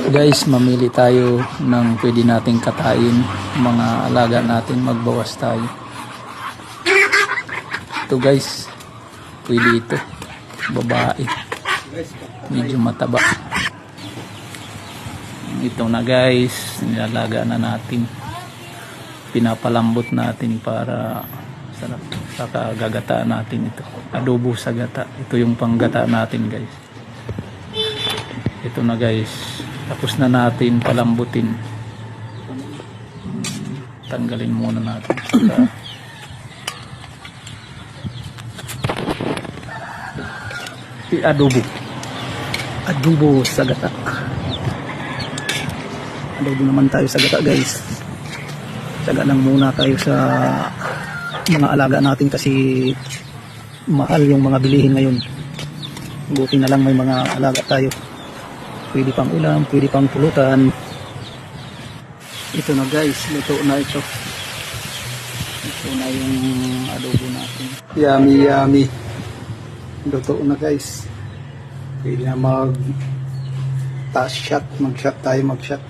Guys, mamili tayo ng pwede nating katain, mga alaga natin, magbawas tayo. Ito guys, pwede ito, babae, medyo mataba. Ito na guys, nilalaga na natin, pinapalambot natin para sarap. Saka gagataan natin ito, adobo sa gata. Ito yung panggata natin guys. Ito na guys, tapos na natin palambutin. Tanggalin muna natin saka adobo sa gata. Adobo naman tayo sa gata guys. Tsaga lang muna tayo sa mga alaga natin kasi mahal yung mga bilihin ngayon. Buti na lang may mga alaga tayo, pwede pang ulam, pwede pang pulutan. Ito na guys, luto na ito. Ito na yung adobo natin. Yummy yummy, luto na guys. Pwede na mag shot tayo, mag shot.